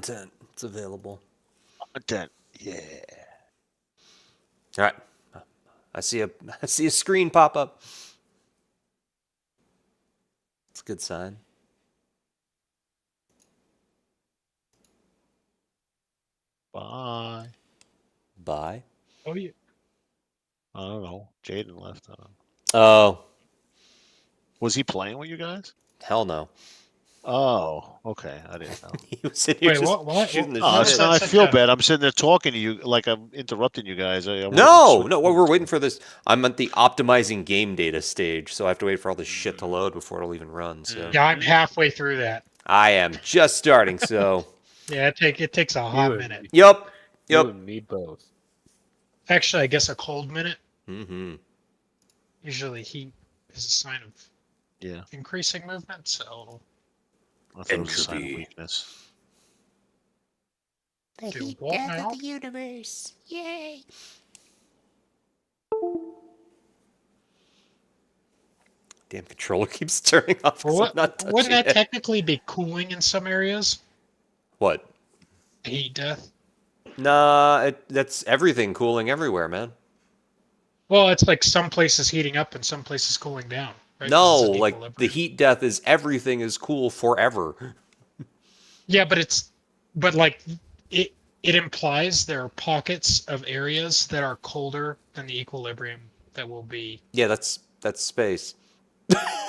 content. It's available. Content. Yeah. All right. I see a screen pop up. It's a good sign. Bye. Bye. Oh, yeah. I don't know. Jaden left. Oh, Was he playing with you guys? hell no. Oh, okay. I didn't know. He was sitting here Wait, just what? shooting the Why Oh, was shit. that I such feel a- bad. I'm sitting there talking to you like I'm interrupting you guys. I wasn't No, switching we're over waiting to for this. I'm at the optimizing game data stage, so I have to wait for all this shit to load before it'll even run. So Yeah, I'm halfway through that. I am just starting. So Yeah, it takes a hot minute. yep. You and me both. Actually, I guess a cold minute. Mm-hmm. Usually heat is a sign of Yeah, increasing movement, so I thought it was a sign of Entropy. weakness. The Do heat what death now? of the universe. Yay! Damn controller keeps turning off. 'cause I'm not touching wouldn't that it. technically be cooling in some areas? What? Heat death. Nah, that's everything cooling everywhere, man. Well, it's like some places heating up and some places cooling down. Right? No, 'Cause it's an like the equilibrium. heat death is everything is cool forever. Yeah, but like it implies there are pockets of areas that are colder than the equilibrium that will be. Yeah, that's space.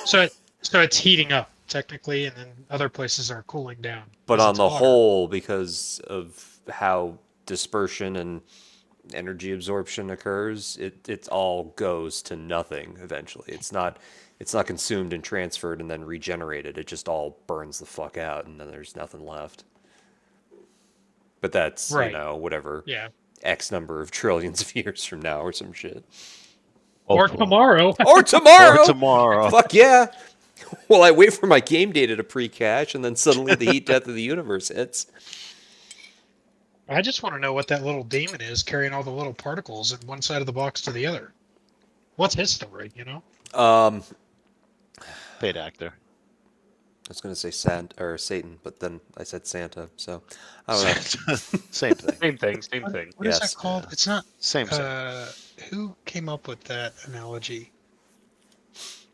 So it's heating up technically, and then other places are cooling down. But 'cause on it's the hotter. whole, because of how dispersion and energy absorption occurs, it all goes to nothing eventually. It's not consumed and transferred and then regenerated. It just all burns the fuck out and then there's nothing left. But that's, Right. whatever. Yeah. X number of trillions of years from now or some shit. Or Hopefully. tomorrow. Or tomorrow. Or tomorrow. Fuck yeah. Well, I wait for my game data to pre-cache and then suddenly the heat death of the universe hits. I just want to know what that little demon is carrying all the little particles in one side of the box to the other. What's his story, you know? Paid actor. I was going to say Satan, but then I said Santa, so I don't know. Same thing. Same thing, same thing. What is Yes. that called? It's not. Same. Who came up with that analogy?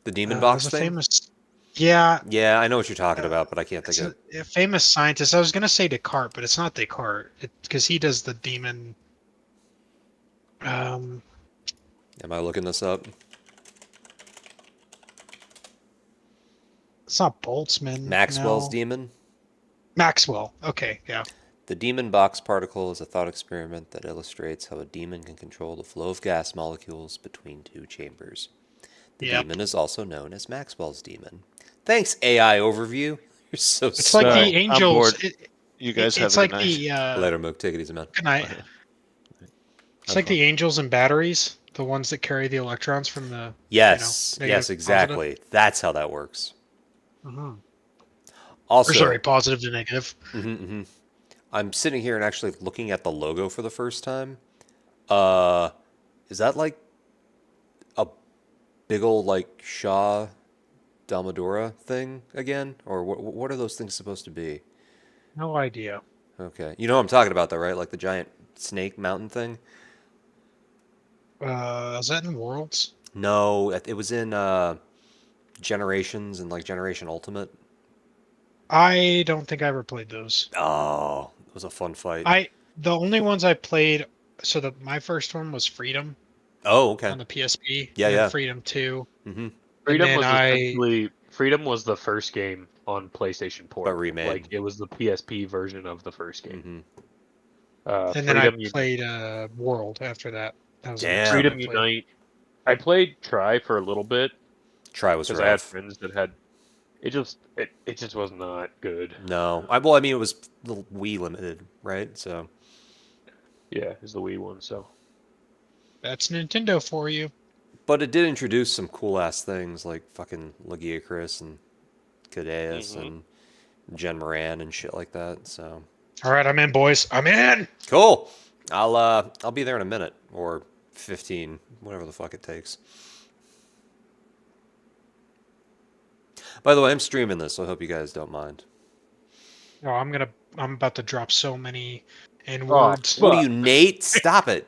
The demon There's box a thing? famous. Yeah, Yeah, I know what you're talking about, but I can't think it's of it. a famous scientist. I was gonna say Descartes, but it's not Descartes. Because he does the demon. Am I looking this up? It's not Boltzmann. Maxwell's no. demon? Maxwell. Okay, yeah. The demon box particle is a thought experiment that illustrates how a demon can control the flow of gas molecules between two chambers. The Yep. demon is also known as Maxwell's demon. Thanks, AI overview. You're so It's like smart. the angels. bored. You guys have It's a like good night. the. Later, Mook. Take it easy, man. Good night. It's like the angels and batteries, the ones that carry the electrons from the. Yes, negative, yes, exactly. That's how that works. Positive. Also, Or sorry, positive to negative. I'm sitting here and actually looking at the logo for the first time. Is that like a big old like Shah Dalmadora thing again, or what are those things supposed to be? No idea. Okay, you know what I'm talking about though, right? Like the giant snake mountain thing. Is that in Worlds? No, it was in Generations and like Generation Ultimate. I don't think I ever played those. Oh, it was a fun fight. The only ones I played. So my first one was Freedom Oh, okay. on the PSP. Yeah, and then yeah. Freedom 2. Mm-hmm. Freedom then was I- essentially Freedom was the first game on PlayStation Port. But remade. Like it was the PSP version of the first game. Mm-hmm. And then I Freedom played World after that. That was the Damn. next one I Freedom played. Unite. I played Try for a little bit Try was because I had rough. friends that had. It just was not good. No, I mean it was the Wii limited, right? So Yeah, it's the Wii one. So That's Nintendo for you. but it did introduce some cool ass things like fucking Lagiacrus and Cadeus and Jen Moran and shit like that. So All right, I'm in, boys. I'm in. cool. I'll be there in a minute or 15, whatever the fuck it takes. By the way, I'm streaming this, so I hope you guys don't mind. No, I'm gonna I'm about to drop so many N Oh, words. What are you, fuck. Nate? Stop it.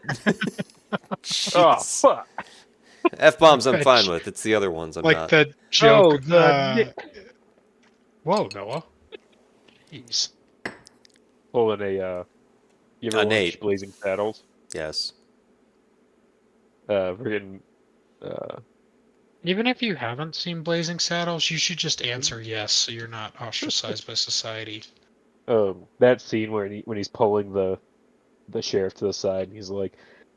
Oh, Jeez. fuck. F-bombs I'm That fine j- with. It's the other ones I'm like not. the Oh, joke. Whoa, Noah. Jeez. Pulling a you ever watch Nate. Blazing Saddles? Yes. Freaking uh Even if you haven't seen Blazing Saddles, you should just answer yes, so you're not ostracized by society. that scene where when he's pulling the sheriff to the side and he's like,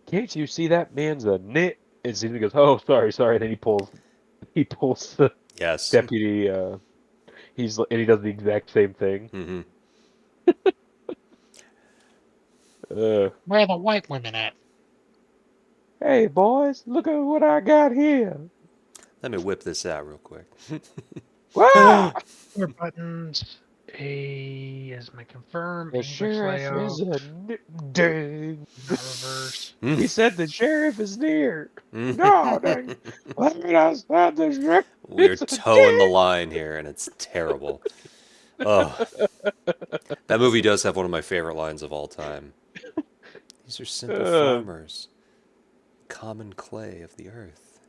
"Can't you see that man's a nit?" And Stephen goes, "Oh, sorry." And then he pulls the Yes. deputy. And he does the exact same thing. Mm-hmm. Where are the white women at? Hey boys, look at what I got here. Let me whip this out real quick. Wow! More buttons. A is my confirm. The English sheriff layout. is a dang. Not reverse. He said the sheriff is near. Mm. No, dang. Let me outside the sheriff. We're It's a towing the line here, and it's terrible. Oh, that movie does have one of my favorite lines of all time. These are simple farmers, common clay of the earth.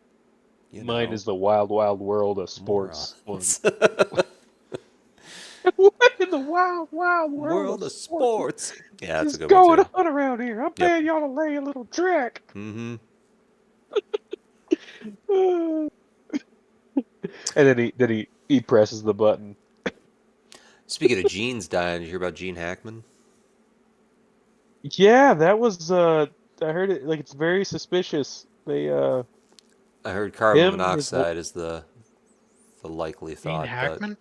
You Mine know, is the wild, wild world of sports one. morons. What in the wild, wild World of sports. Yeah, that's a Just good going one too. on around here. I'm Yep. paying y'all to lay a little track. Mm-hmm. And then he presses the button. Speaking of Gene's dying, did you hear about Gene Hackman? Yeah, that was I heard it like it's very suspicious. They I heard carbon him monoxide is the likely Gene thought, but Hackman?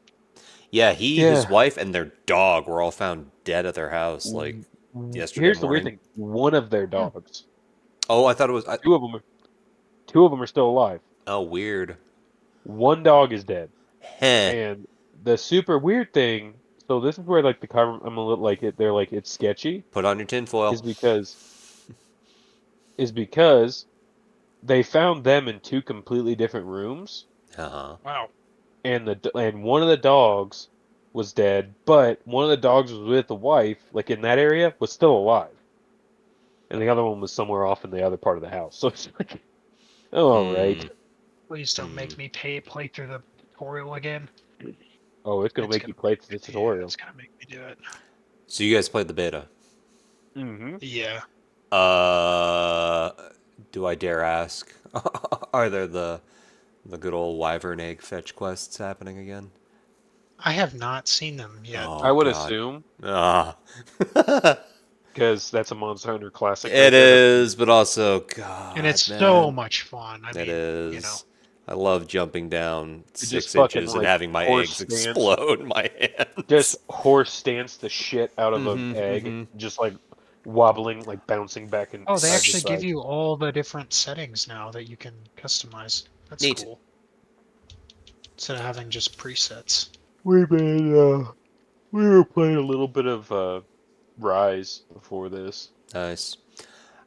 yeah, he, his yeah. wife, and their dog were all found dead at their house like yesterday Here's the weird morning. thing. One of their dogs. Oh, I thought it was. Two of them are still alive. Oh, weird. One dog is dead. Heh. And the super weird thing, so this is where like the cover I'm a little like it they're like it's sketchy, Put on your tinfoil. is because they found them in two completely different rooms, Uh-huh. Wow. and one of the dogs was dead, but one of the dogs was with the wife, like in that area, was still alive, and the other one was somewhere off in the other part of the house. So it's like, oh, all right. Please don't make me play through the tutorial again. Oh, it's gonna It's make you play through the Yeah, tutorial. it's gonna make me do it. So you guys played the beta. Mm-hmm. Yeah. Do I dare ask? Are there the good old wyvern egg fetch quests happening again? I have not seen them yet. Oh, I would God. assume, Ah. because that's a Monster Hunter classic. It is, but also, God, And it's man. so much fun. I It mean, is. you know. I love jumping down just 6 fucking, inches and like, having my horse eggs stance. explode in my hands. Just horse stance the shit out of Mhm, an egg, mhm. just like wobbling, like bouncing back and Oh, they side to actually give side. you all the different settings now that you can customize. That's Neat. cool. Instead of having just presets. We were playing a little bit of Rise before this. Nice.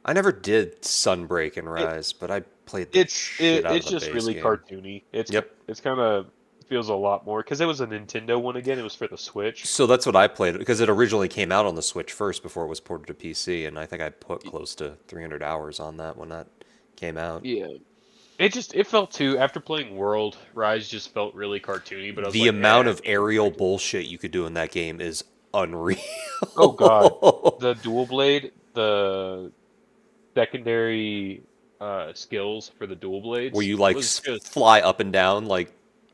I never did Sunbreak and Rise, but I played the shit out of It's the just base really game. cartoony. It's kind of feels a lot more because it was a Nintendo one again. It was for the Switch. So that's what I played because it originally came out on the Switch first before it was ported to PC, and I think I put close to 300 hours on that when that came out. Yeah. It felt too after playing World, Rise just felt really cartoony, but I was The like, amount eh, of aerial bullshit you could do in that game is unreal. oh god. The dual blade, the secondary skills for the dual blades Where you like was just fly up and down, like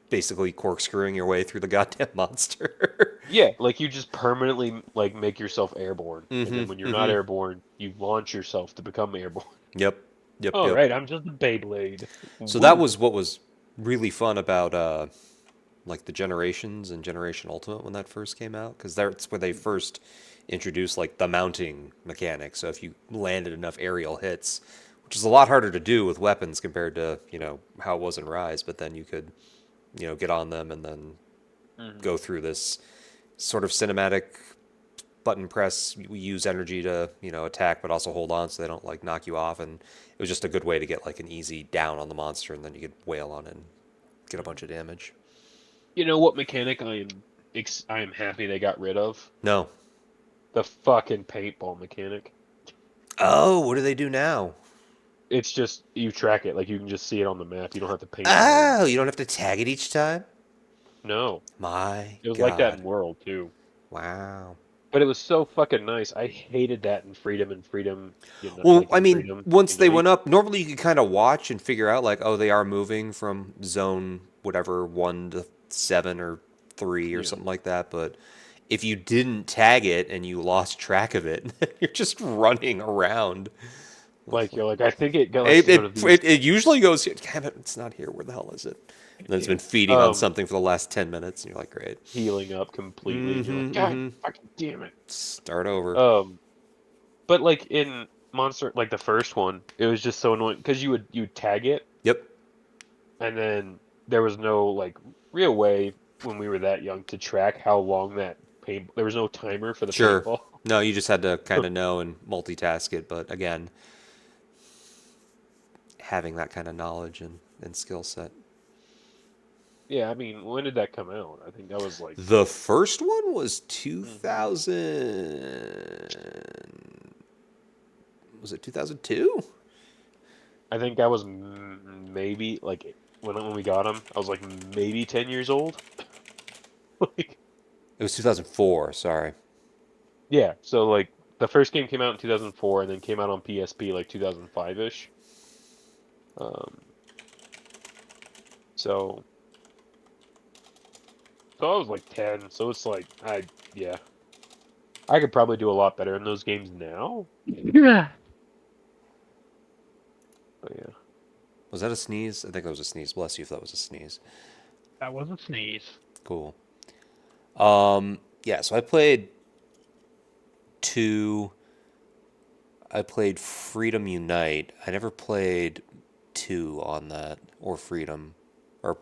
basically corkscrewing your way through the goddamn monster. yeah, like you just permanently like make yourself airborne, and then Mhm, when you're not mhm. airborne, you launch yourself to become airborne. Yep. Yep. All Yep. right, I'm just a Beyblade. So that Woo. was what was really fun about like the Generations and Generation Ultimate when that first came out, because that's where they first introduced like the mounting mechanic. So if you landed enough aerial hits, which is a lot harder to do with weapons compared to how it was in Rise, but then you could get on them and then go through this sort of cinematic button press. We use energy to attack, but also hold on so they don't like knock you off, and it was just a good way to get like an easy down on the monster, and then you could wail on it and get a bunch of damage. You know what mechanic I am happy they got rid of? No. the fucking paintball mechanic. Oh, what do they do now? It's just you track it, like you can just see it on the map. You don't have to paint. Oh, you don't have to tag it each time? No, My it was like that God. in World too. Wow. But it was so fucking nice. I hated that in Freedom, Well, like I in mean, Freedom once they Unite. went up, normally you could kind of watch and figure out, like, oh, they are moving from zone whatever 1 to 7 or 3 or Yeah. something like that. But if you didn't tag it and you lost track of it, you're just running around. Like you're like, I think it got like It, sort of it, these. it usually goes, damn it, it's not here. Where the hell is it? And then it's Yeah. been feeding on something for the last 10 minutes, and you're like, great. Healing up completely, and you're like, Mm-hmm, God mm-hmm. fucking damn it. Start over. But like in Monster, like the first one, it was just so annoying because you tag it, Yep. and then there was no like real way when we were that young to track how long that paint. There was no timer for the Sure. paintball. No, you just had to kind of know and multitask it. But again, having that kind of knowledge and skill set. Yeah, I mean, when did that come out? I think that was like. The first one was Mhm. 2000. Was it 2002? I think I was maybe like when we got him, I was like maybe 10 years old. Like, It was 2004. Sorry. yeah, so like the first game came out in 2004 and then came out on PSP like 2005-ish. Um, so I was like 10, so it's like yeah. I could probably do a lot better in those games now. Yeah. But yeah. Was that a sneeze? I think that was a sneeze. Bless you if that was a sneeze. That was a sneeze. Cool. Yeah, so I played 2. I played Freedom Unite. I never played 2 on that, or Freedom, or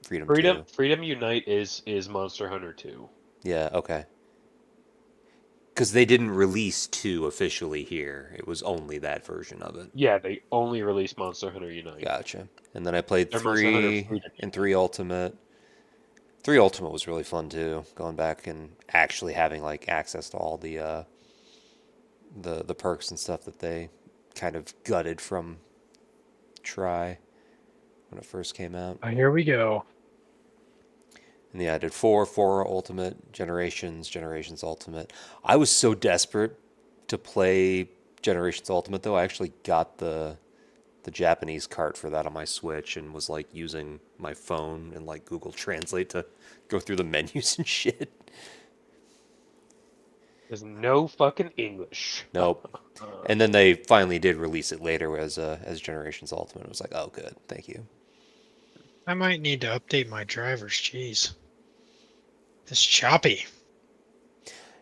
Freedom 2. Freedom Unite is Monster Hunter 2. Yeah, okay. Because they didn't release 2 officially here. It was only that version of it. Yeah, they only released Monster Hunter Unite. Gotcha. And then I played Or Monster Hunter 3 Freedom and Unite. 3 Ultimate. 3 Ultimate was really fun too. Going back and actually having like access to all the perks and stuff that they kind of gutted from Try when it first came out. Oh, here we go. And yeah, I did 4 Ultimate, Generations Ultimate. I was so desperate to play Generations Ultimate though. I actually got the Japanese cart for that on my Switch and was like using my phone and like Google Translate to go through the menus and shit. There's no fucking English. Nope. And then they finally did release it later as Generations Ultimate. It was like, oh, good, thank you. I might need to update my drivers. Jeez. This choppy.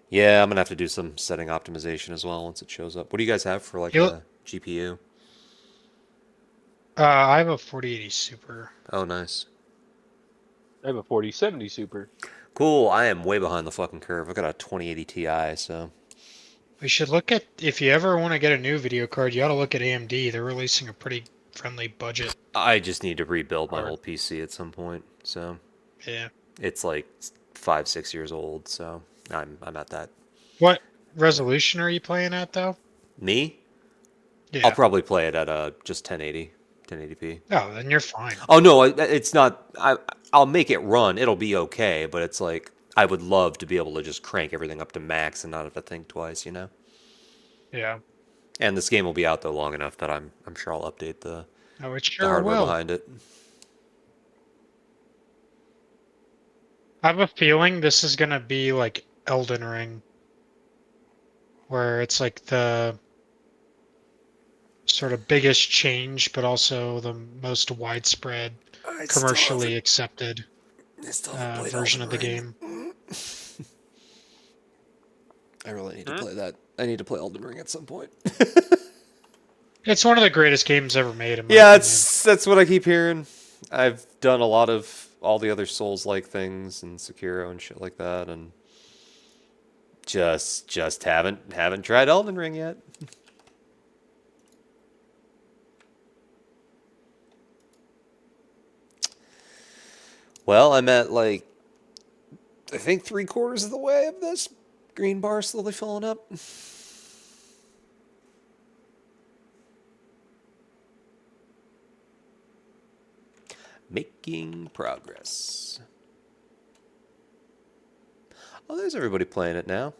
Yeah, I'm gonna have to do some setting optimization as well once it shows up. What do you guys have for like You'll- a GPU? I have a 4080 Super. Oh, nice. I have a 4070 Super. Cool. I am way behind the fucking curve. I've got a 2080 Ti, so We should look at, if you ever want to get a new video card, you ought to look at AMD. They're releasing a pretty friendly budget. I just need to rebuild my Card. whole PC at some point. So Yeah. it's like 5, 6 years old. So I'm at that. What resolution are you playing at, though? Me? Yeah. I'll probably play it at just 1080p. Oh, then you're fine. Oh no, it's not. I'll make it run. It'll be okay. But it's like I would love to be able to just crank everything up to max and not have to think twice. Yeah. And this game will be out though long enough that I'm sure I'll update the Oh, it the sure hardware will. behind it. I have a feeling this is gonna be like Elden Ring, where it's like the sort of biggest change, but also the most widespread, commercially accepted version of the game. I really need to play that. I need to play Elden Ring at some point. It's one of the greatest games ever made, in my Yeah, opinion. that's what I keep hearing. I've done a lot of all the other Souls-like things and Sekiro and shit like that, and just haven't tried Elden Ring yet. Well, I'm at like I think 3/4 of the way of this green bar slowly filling up. Making progress. Oh, there's everybody playing it now.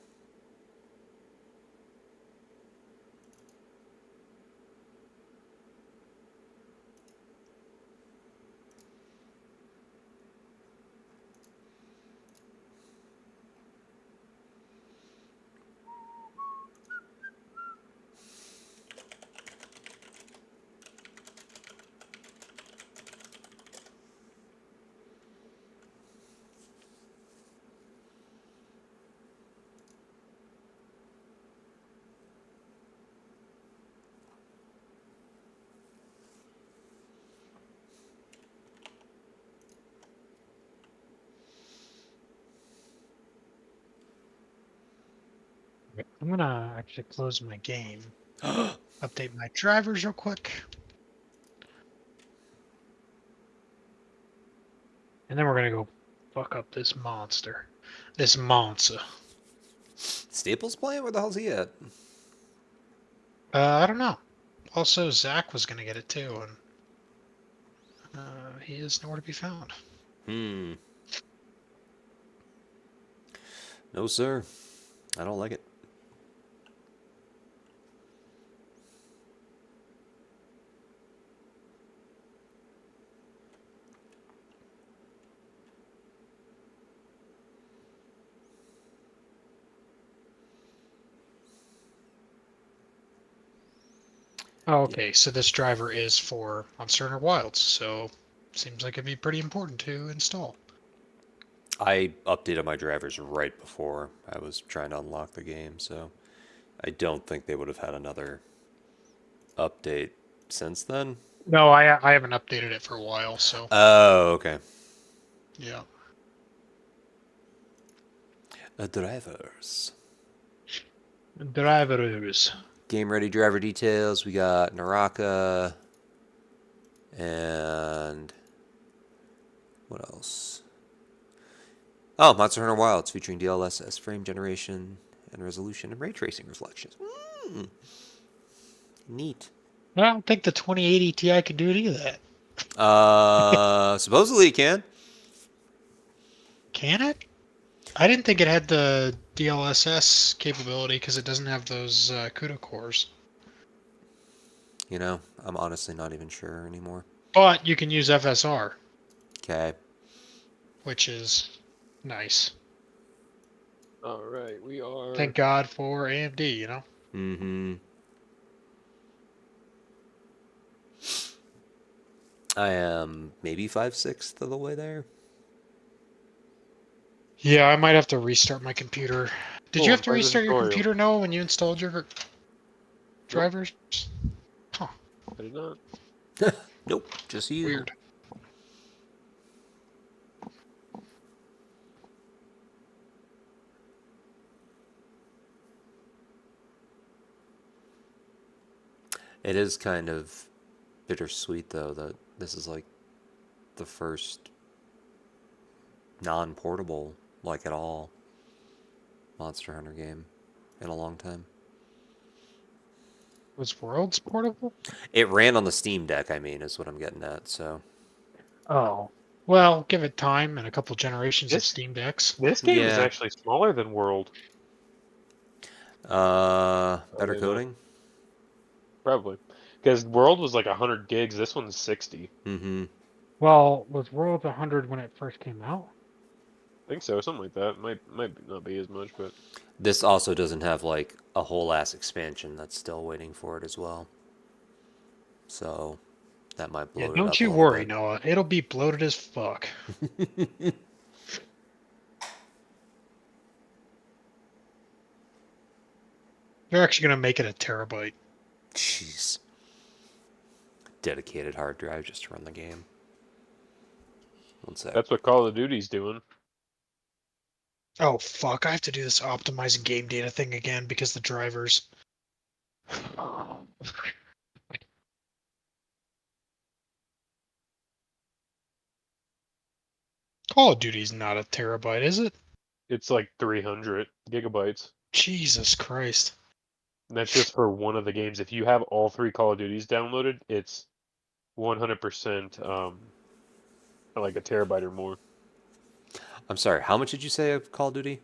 I'm gonna actually close my game. Update my drivers real quick. And then we're gonna go fuck up this monster. This monster. Staples playing? Where the hell's he at? I don't know. Also, Zach was gonna get it too, and he is nowhere to be found. Hmm. No, sir. I don't like it. Oh, okay, so this driver is for Monster Hunter Wilds, so seems like it'd be pretty important to install. I updated my drivers right before I was trying to unlock the game, so I don't think they would have had another update since then. No, I haven't updated it for a while, so Oh, okay. yeah. Drivers. Drivers. Game ready driver details. We got Naraka. And what else? Oh, Monster Hunter Wilds featuring DLSS, frame generation and resolution, and ray tracing reflections. Neat. I don't think the 2080 Ti can do any of that. Supposedly it can. Can it? I didn't think it had the DLSS capability because it doesn't have those CUDA cores. You know, I'm honestly not even sure anymore. But you can use FSR, Okay. which is nice. All right, we are. Thank God for AMD, you know? Mm-hmm. I am maybe 5/6 of the way there. Yeah, I might have to restart my computer. Did Cool, you have to where's the restart your tutorial? computer, Noah, when you installed your drivers? Huh, I did not. Nope, just you. weird. It is kind of bittersweet, though, that this is like the first non-portable, like at all, Monster Hunter game in a long time. Was Worlds portable? It ran on the Steam Deck, I mean, is what I'm getting at, so. Oh. Well, give it time and a couple generations of This- Steam Decks. This game is Yeah. actually smaller than World. Better yeah. coding? Probably. Because World was like 100 gigs. This one's 60. Mm-hmm. Well, was Worlds 100 when it first came out? I think so. Something like that. Might not be as much, but. This also doesn't have, like, a whole ass expansion that's still waiting for it as well. So, that might blow Yeah, it up don't a you little worry, bit. Noah. It'll be bloated as fuck. They're actually going to make it a terabyte. Jeez. Dedicated hard drive just to run the game. One sec. That's what Call of Duty's doing. Oh, fuck. I have to do this optimizing game data thing again because the drivers. Call of Duty's not a terabyte, is it? It's like 300 gigabytes. Jesus Christ. And that's just for one of the games. If you have all 3 Call of Duties downloaded, it's 100% like a terabyte or more. I'm sorry. How much did you say a Call of Duty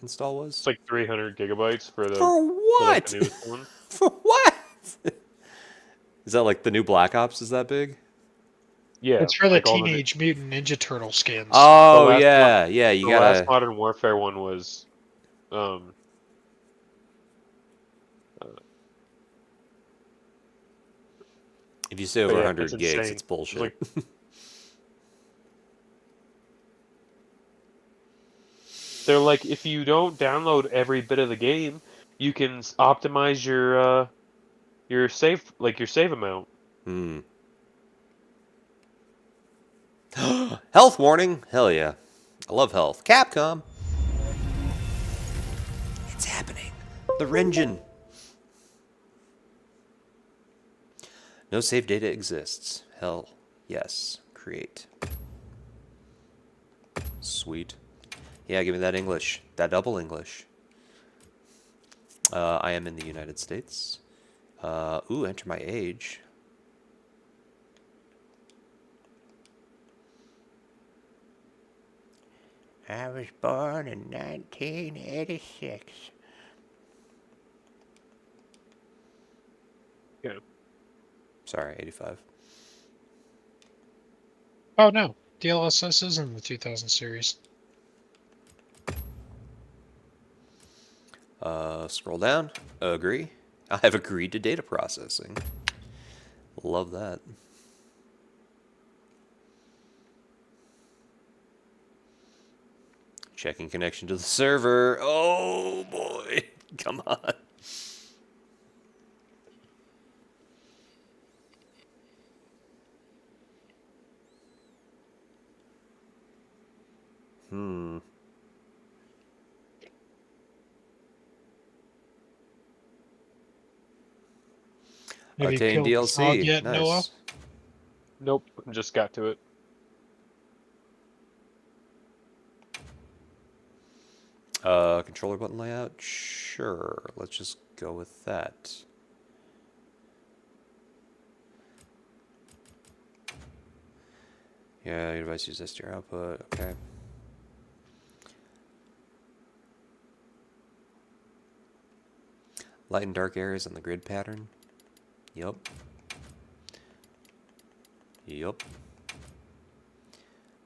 install was? It's like 300 gigabytes for the For like what? the newest one. For what? Is that like the new Black Ops? Is that big? Yeah, It's for the like all Teenage Mutant Ninja Turtle skins. Oh last yeah, yeah. You the last gotta. Modern Warfare one was If you say but over yeah, 100 it's gigs, insane. it's bullshit. Like- they're like, if you don't download every bit of the game, you can optimize your save, like your save amount. Hmm. Health warning. Hell yeah. I love health. Capcom. It's happening. The Renjin. No save data exists. Hell yes. Create. Sweet. Yeah, give me that English. That double English. I am in the United States. Ooh, enter my age. I was born in 1986. Yeah. Sorry, 85. Oh no, DLSS is in the 2000 series. Scroll down. Agree. I have agreed to data processing. Love that. Checking connection to the server. Oh boy. Come on. Hmm. Have you Obtain killed the frog DLC. yet, Noah? Nice. Nope, just got to it. Controller button layout? Sure. Let's just go with that. Yeah, your device uses SDR output. Okay. Light and dark areas on the grid pattern. Yup. Yup.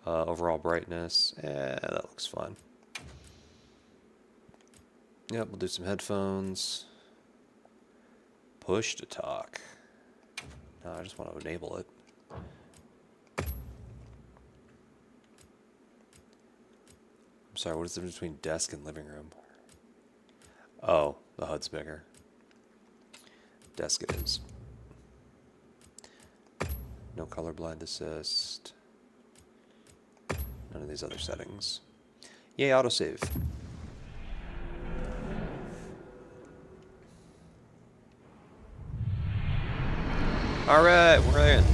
Overall brightness. That looks fine. Yep, we'll do some headphones. Push to talk. No, I just want to enable it. I'm sorry, what is the difference between desk and living room? Oh, the HUD's bigger. Desk it is. No colorblind assist. None of these other settings. Yay, autosave. Alright, we're in.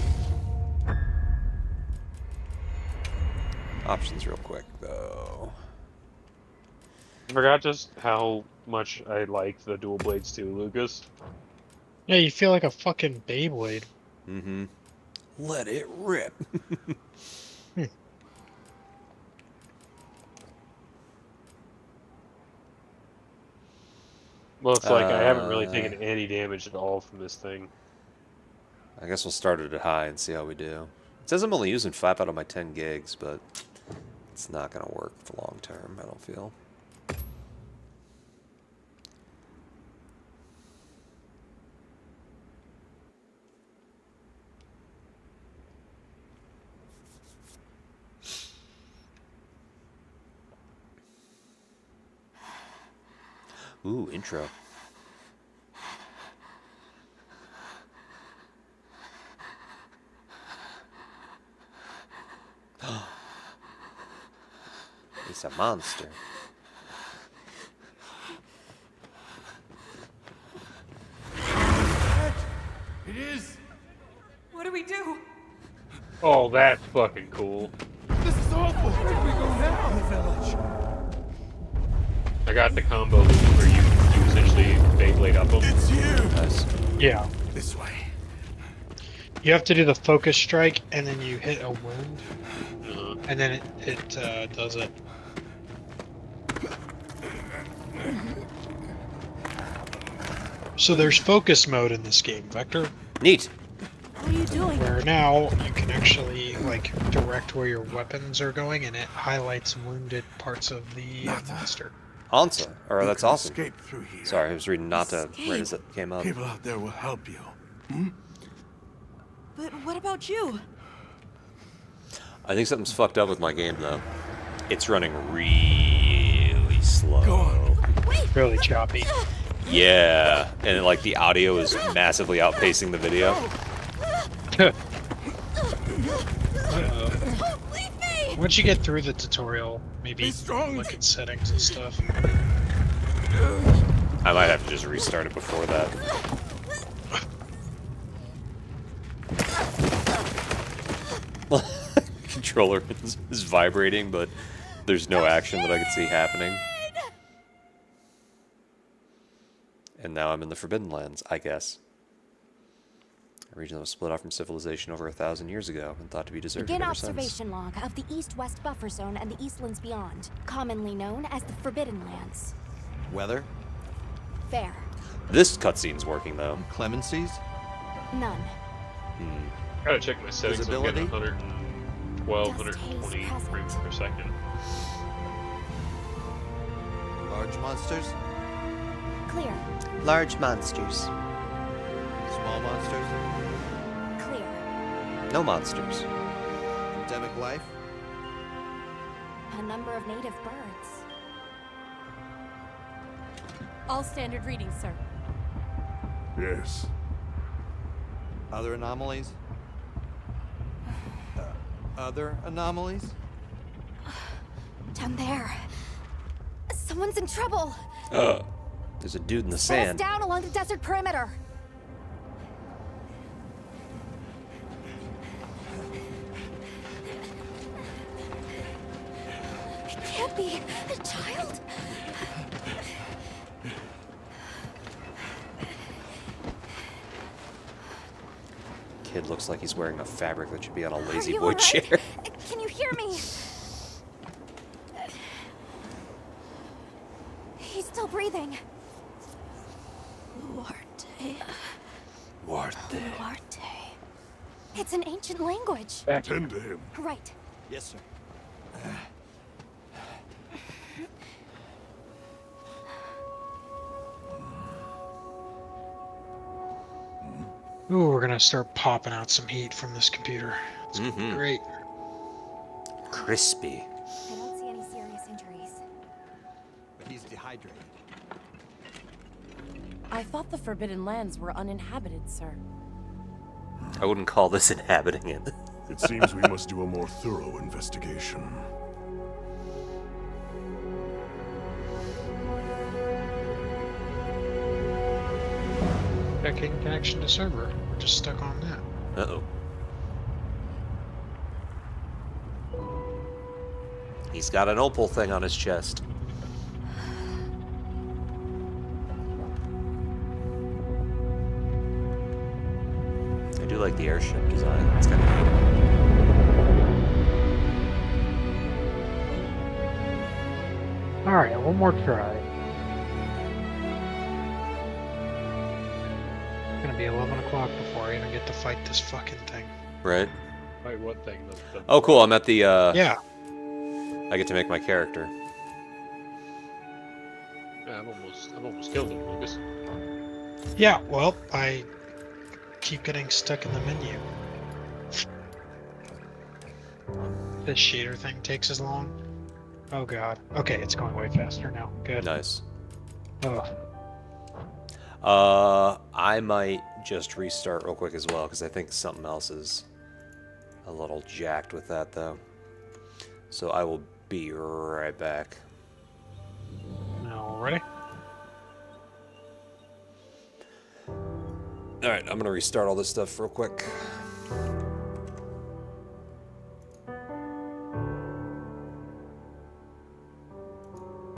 Options real quick, though. I forgot just how much I like the dual blades too, Lucas. Yeah, you feel like a fucking Beyblade. Mm-hmm. Let it rip. Well, it's like I haven't really taken any damage at all from this thing. I guess we'll start it at high and see how we do. It says I'm only using 5 out of my 10 gigs, but it's not going to work for long term, I don't feel. Ooh, intro. It's a monster. It is! What do we do? Oh, that's fucking cool. This is awful! Where do we go now? The village. I got the combo where you essentially Beyblade up them. It's you! Nice. Yeah. This way. You have to do the focus strike, and then you hit a wound, Uh-huh. and then it does it. So there's focus mode in this game, Vector, Neat. What are you doing? where now you can actually like direct where your weapons are going, and it highlights wounded parts of the monster. Ansa. Or You that's can awesome. Escape through here. Sorry, I was reading Nata right as it came up. People out there will help you. But what about you? I think something's fucked up with my game though. It's running really slow. Go on. Wait! Really choppy. Yeah, and like the audio is massively outpacing the video. Don't leave me! Once you get through the tutorial, maybe Be strong. look at settings and stuff. I might have to just restart it before that. Controller is vibrating, but there's no action that I can see happening. And now I'm in the Forbidden Lands, I guess. A region that was split off from civilization over 1,000 years ago and thought to be deserted Begin ever since. observation log of the East-West Buffer Zone and the Eastlands beyond, commonly known as the Forbidden Lands. Weather? Fair. This cutscene's working though. Clemencies? None. Gotta check my settings. I'm getting Visibility? 112, Just 120 haze present. frames per second. Large monsters? Clear. Large monsters. Small monsters? Clear. No monsters. Endemic life? A number of native birds. All standard readings, sir. Yes. Other anomalies? Other anomalies? Down there. Someone's in trouble. There's a dude in the Set us sand. down along the desert perimeter. It can't be a child. Kid looks like he's wearing a fabric that should be on a Are lazy you boy all right? chair. Can you hear me? He's still breathing. Luarte. Luarte. It's an ancient language. Tend to him. Right. Yes, sir. Ooh, we're gonna start popping out some heat from this computer. It's gonna be great. Crispy. I don't see any serious injuries. But he's dehydrated. I thought the Forbidden Lands were uninhabited, sir. I wouldn't call this inhabiting it. It seems we must do a more thorough investigation. Checking connection to server. We're just stuck on that. Uh-oh. He's got an opal thing on his chest. I do like the airship design. It's kind of neat. Alright, one more try. It's gonna be 11 o'clock before I even get to fight this fucking thing. Right? Wait, what thing? Oh, cool. I'm at the, Yeah. I get to make my character. Yeah, I've almost killed him, Lucas. Yeah, well, I keep getting stuck in the menu. This shader thing takes as long. Oh god. Okay, it's going way faster now. Good. Nice. Oh. I might just restart real quick as well, because I think something else is a little jacked with that, though. So I will be right back. Now, ready? Alright, I'm gonna restart all this stuff real quick.